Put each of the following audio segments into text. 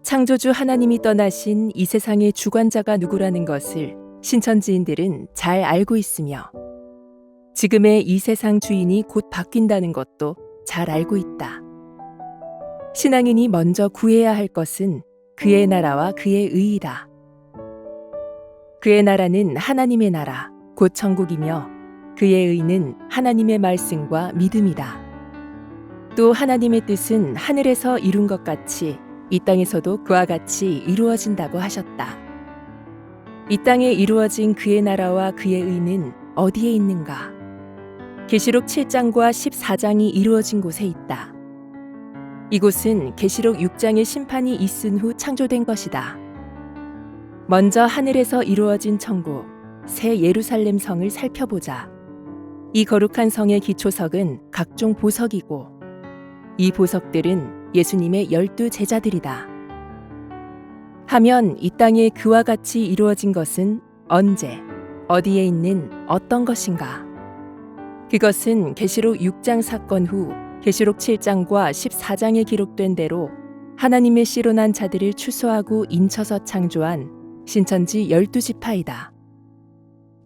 창조주 하나님이 떠나신 이 세상의 주관자가 누구라는 것을 신천지인들은 잘 알고 있으며 지금의 이 세상 주인이 곧 바뀐다는 것도 잘 알고 있다. 신앙인이 먼저 구해야 할 것은 그의 나라와 그의 의이다. 그의 나라는 하나님의 나라, 곧 천국이며 그의 의는 하나님의 말씀과 믿음이다. 또 하나님의 뜻은 하늘에서 이룬 것 같이 이 땅에서도 그와 같이 이루어진다고 하셨다. 이 땅에 이루어진 그의 나라와 그의 의는 어디에 있는가? 계시록 7장과 14장이 이루어진 곳에 있다. 이곳은 계시록 6장의 심판이 있은 후 창조된 것이다. 먼저 하늘에서 이루어진 천국, 새 예루살렘 성을 살펴보자. 이 거룩한 성의 기초석은 각종 보석이고 이 보석들은 예수님의 12 제자들이다. 하면 이 땅에 그와 같이 이루어진 것은 언제, 어디에 있는 어떤 것인가? 그것은 계시록 6장 사건 후 계시록 7장과 14장에 기록된 대로 하나님의 씨로 난 자들을 추수하고 인쳐서 창조한 신천지 12지파이다.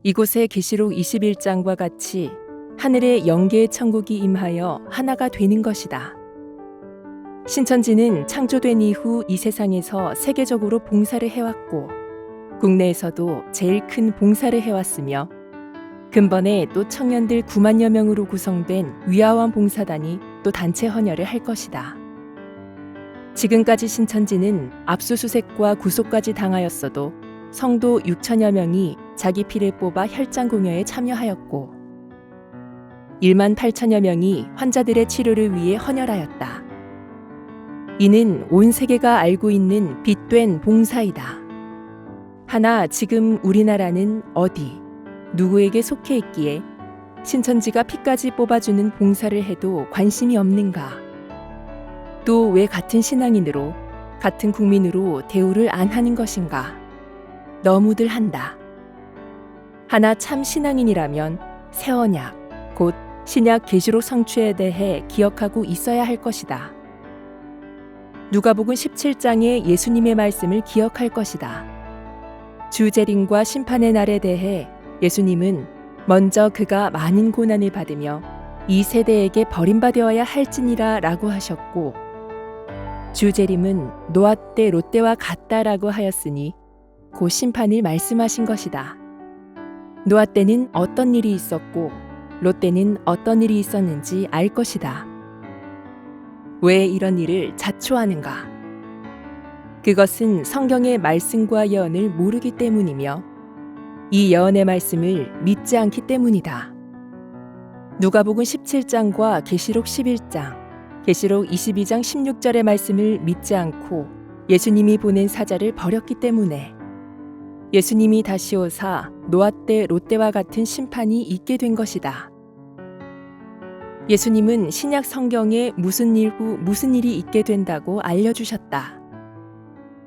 이곳에 계시록 21장과 같이 하늘에 영계의 천국이 임하여 하나가 되는 것이다. 신천지는 창조된 이후 이 세상에서 세계적으로 봉사를 해왔고 국내에서도 제일 큰 봉사를 해왔으며 근본에 또 청년들 9만여 명으로 구성된 위아원 봉사단이 또 단체 헌혈을 할 것이다. 지금까지 신천지는 압수수색과 구속까지 당하였어도 성도 6천여 명이 자기 피를 뽑아 혈장 공여에 참여하였고 1만 8천여 명이 환자들의 치료를 위해 헌혈하였다. 이는 온 세계가 알고 있는 빛된 봉사이다. 하나 지금 우리나라는 어디, 누구에게 속해 있기에 신천지가 피까지 뽑아주는 봉사를 해도 관심이 없는가? 또 왜 같은 신앙인으로, 같은 국민으로 대우를 안 하는 것인가? 너무들 한다. 하나 참 신앙인이라면 새 언약, 곧 신약 계시록 성취에 대해 기억하고 있어야 할 것이다. 누가복음 17장의 예수님의 말씀을 기억할 것이다. 주 재림과 심판의 날에 대해 예수님은 먼저 그가 많은 고난을 받으며 이 세대에게 버림받아야 할지니라 라고 하셨고 주 재림은 노아 때 롯때와 같다라고 하였으니 곧 심판을 말씀하신 것이다. 노아 때는 어떤 일이 있었고 롯 때는 어떤 일이 있었는지 알 것이다. 왜 이런 일을 자초하는가? 그것은 성경의 말씀과 예언을 모르기 때문이며 이 예언의 말씀을 믿지 않기 때문이다. 누가복음 17장과 계시록 11장, 계시록 22장 16절의 말씀을 믿지 않고 예수님이 보낸 사자를 버렸기 때문에 예수님이 다시 오사 노아 때 롯때와 같은 심판이 있게 된 것이다. 예수님은 신약 성경에 무슨 일 후 무슨 일이 있게 된다고 알려주셨다.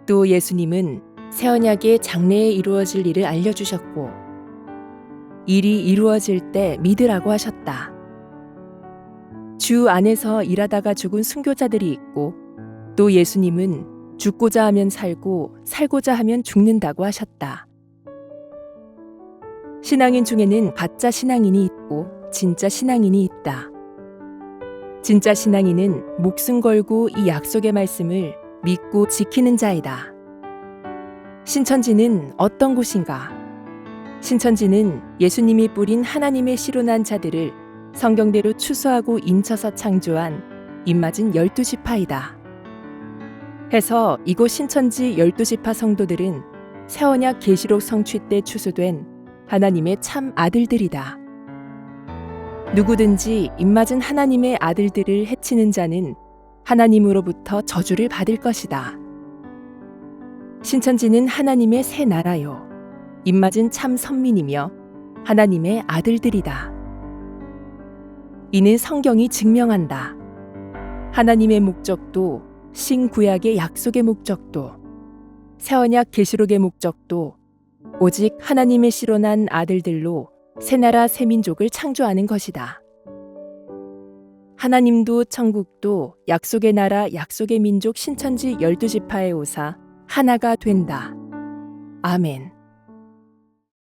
또 예수님은 새 언약의 장래에 이루어질 일을 알려주셨고 일이 이루어질 때 믿으라고 하셨다. 주 안에서 일하다가 죽은 순교자들이 있고 또 예수님은 죽고자 하면 살고 살고자 하면 죽는다고 하셨다. 신앙인 중에는 가짜 신앙인이 있고 진짜 신앙인이 있다. 진짜 신앙인은 목숨 걸고 이 약속의 말씀을 믿고 지키는 자이다. 신천지는 어떤 곳인가? 신천지는 예수님이 뿌린 하나님의 씨로 난 자들을 성경대로 추수하고 인쳐서 창조한 입맞은 12지파이다. 해서 이곳 신천지 12지파 성도들은 새언약 계시록 성취 때 추수된 하나님의 참 아들들이다. 누구든지 입맞은 하나님의 아들들을 해치는 자는 하나님으로부터 저주를 받을 것이다. 신천지는 하나님의 새 나라요. 입맞은 참 선민이며 하나님의 아들들이다. 이는 성경이 증명한다. 하나님의 목적도 신구약의 약속의 목적도 새언약 계시록의 목적도 오직 하나님의 씨로 난 아들들로 새 나라 새 민족을 창조하는 것이다. 하나님도 천국도 약속의 나라 약속의 민족 신천지 12지파에 오사 하나가 된다. 아멘.